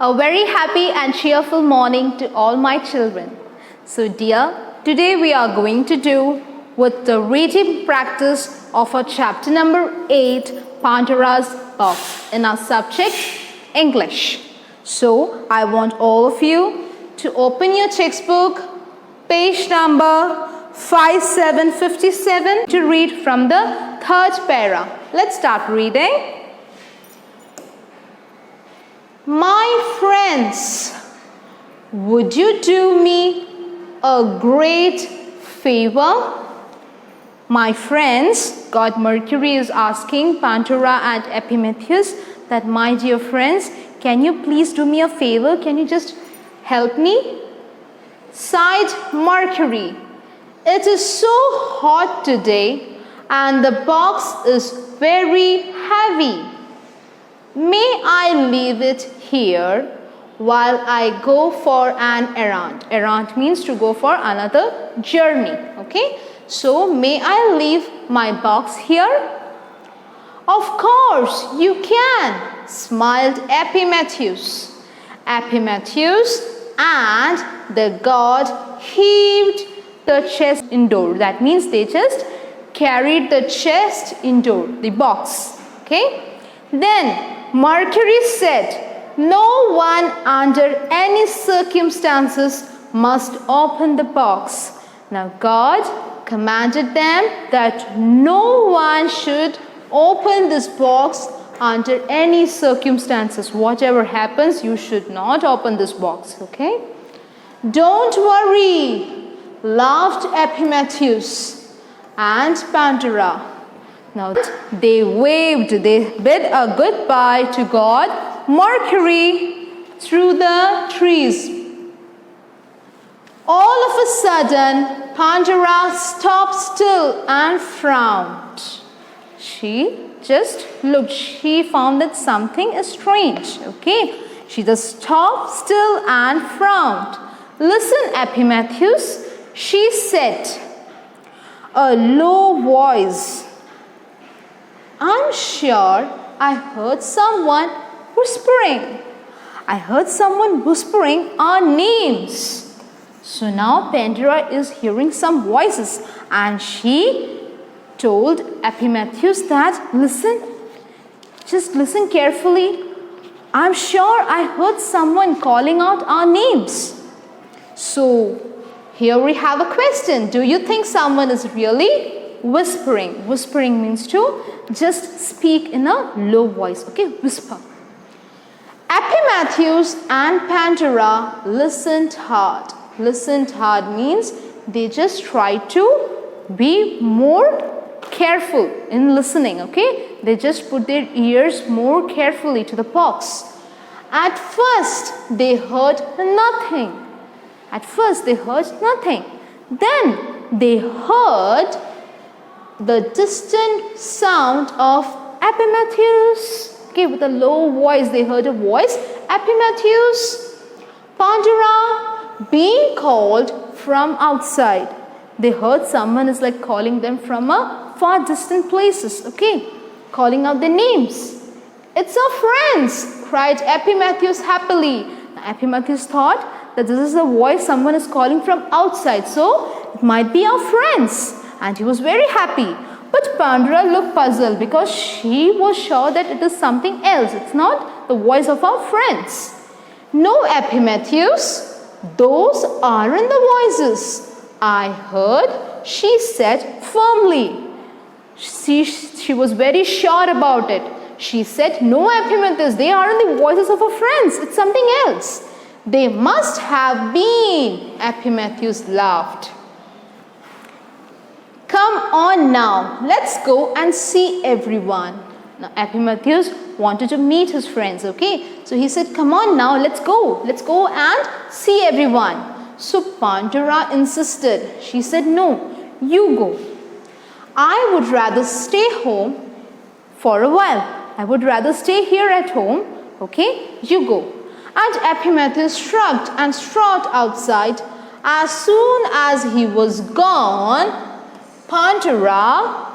A very happy and cheerful morning to all my children. So dear, today we are going to do with the reading practice of our chapter number 8, Pandora's Box, in our subject English. So I want all of you to open your textbook, page number 5757, to read from the third para. Let's start reading. My friends, would you do me a great favor? My friends, God Mercury is asking Pandora and Epimetheus that, my dear friends, can you please do me a favor? Can you just help me? Sighed Mercury, it is so hot today and the box is very heavy. May I leave it here while I go for an errand. Errand means to go for another journey. Okay? So, may I leave my box here? Of course, you can, smiled Epimetheus. Epimetheus and the god heaved the chest indoor. That means they just carried the chest indoor, the box. Okay? Then Mercury said, no one under any circumstances must open the box. Now God commanded them that no one should open this box under any circumstances. Whatever happens, you should not open this box. Okay? Don't worry, laughed Epimetheus and Pandora. Now they waved, they bid a goodbye to God Mercury through the trees. All of a sudden, Pandora stopped still and frowned. She just looked. She found that something is strange. Okay, she just stopped still and frowned. Listen, Epimetheus, she said, a low voice. I'm sure I heard someone whispering. I heard someone whispering our names. So now Pandora is hearing some voices and she told Epimetheus that, listen, just listen carefully. I'm sure I heard someone calling out our names. So here we have a question. Do you think someone is really whispering? Whispering means to just speak in a low voice. Okay, whisper. Epimetheus and Pandora listened hard. Listened hard means they just tried to be more careful in listening. Okay, they just put their ears more carefully to the box. At first they heard nothing. At first they heard nothing. Then they heard the distant sound of Epimetheus. Okay, with a low voice, they heard a voice. Epimetheus, Pandora, being called from outside. They heard someone is like calling them from a far distant places. Okay, calling out their names. It's our friends, cried Epimetheus happily. Now, Epimetheus thought that this is a voice someone is calling from outside. So it might be our friends. And he was very happy. But Pandora looked puzzled because she was sure that it is something else. It's not the voice of our friends. No, Epimetheus, those aren't the voices I heard, she said firmly. She was very sure about it. She said, no, Epimetheus, they aren't the voices of our friends. It's something else. They must have been. Epimetheus laughed. Come on now, let's go and see everyone. Now Epimetheus wanted to meet his friends, okay? So he said, come on now, let's go. Let's go and see everyone. So Pandora insisted. She said, no, you go. I would rather stay home for a while. I would rather stay here at home, okay? You go. And Epimetheus shrugged and strode outside. As soon as he was gone, Pandora,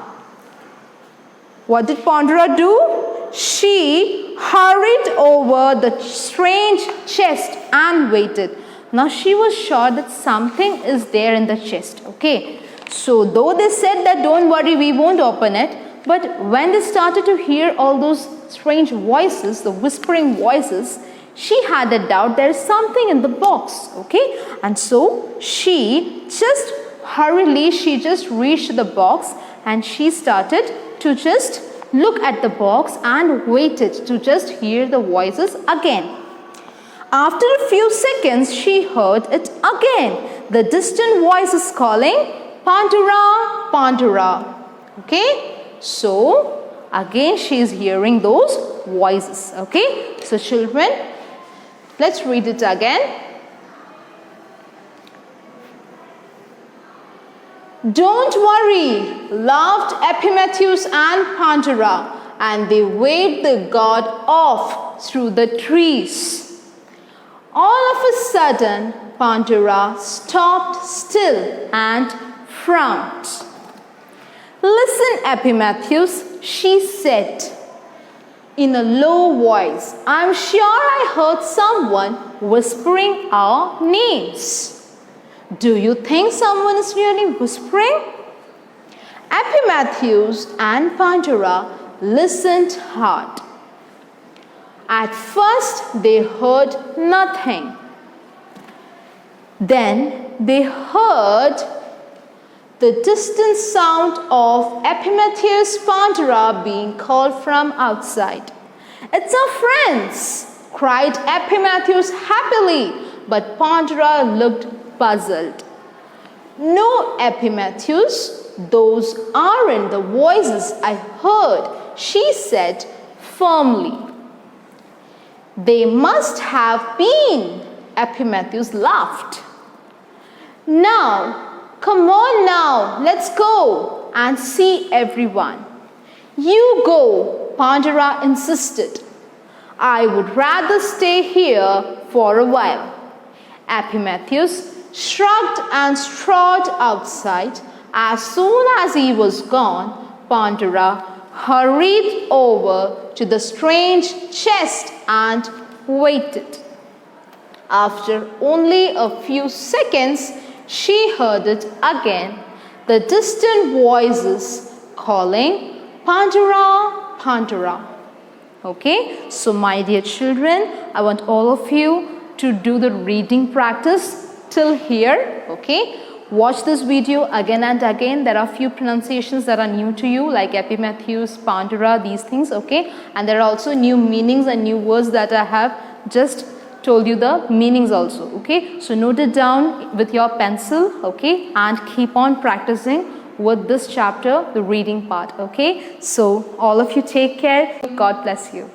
what did Pandora do? she hurried over the strange chest and waited. Now she was sure that something is there in the chest. Okay. So though they said that don't worry, we won't open it. But when they started to hear all those strange voices, the whispering voices, she had a doubt there is something in the box. Okay. And so she just hurriedly, she just reached the box and she started to just look at the box and waited to just hear the voices again. After a few seconds, she heard it again. The distant voices calling, Pandura, Pandura. Okay. So again she is hearing those voices. Okay. So children, let's read it again. Don't worry, laughed Epimetheus and Pandora, and they waved the god off through the trees. All of a sudden, Pandora stopped still and frowned. Listen, Epimetheus, she said in a low voice. I'm sure I heard someone whispering our names. Do you think someone is really whispering? Epimetheus and Pandora listened hard. At first, they heard nothing. Then they heard the distant sound of Epimetheus Pandora being called from outside. It's our friends, cried Epimetheus happily, but Pandora looked puzzled. No, Epimetheus, those aren't the voices I heard, she said firmly. They must have been, Epimetheus laughed. Now, come on now, let's go and see everyone. You go, Pandora insisted. I would rather stay here for a while. Epimetheus shrugged and strode outside. As soon as he was gone, Pandora hurried over to the strange chest and waited. After only a few seconds, she heard it again, the distant voices calling, Pandora, Pandora. Okay, so my dear children, I want all of you to do the reading practice till here. Okay, watch this video again and again. There are few pronunciations that are new to you, like Epimetheus, Pandora, these things. Okay, and there are also new meanings and new words that I have just told you the meanings also. Okay, so note it down with your pencil. Okay, and keep on practicing with this chapter, the reading part. Okay, so all of you take care. God bless you.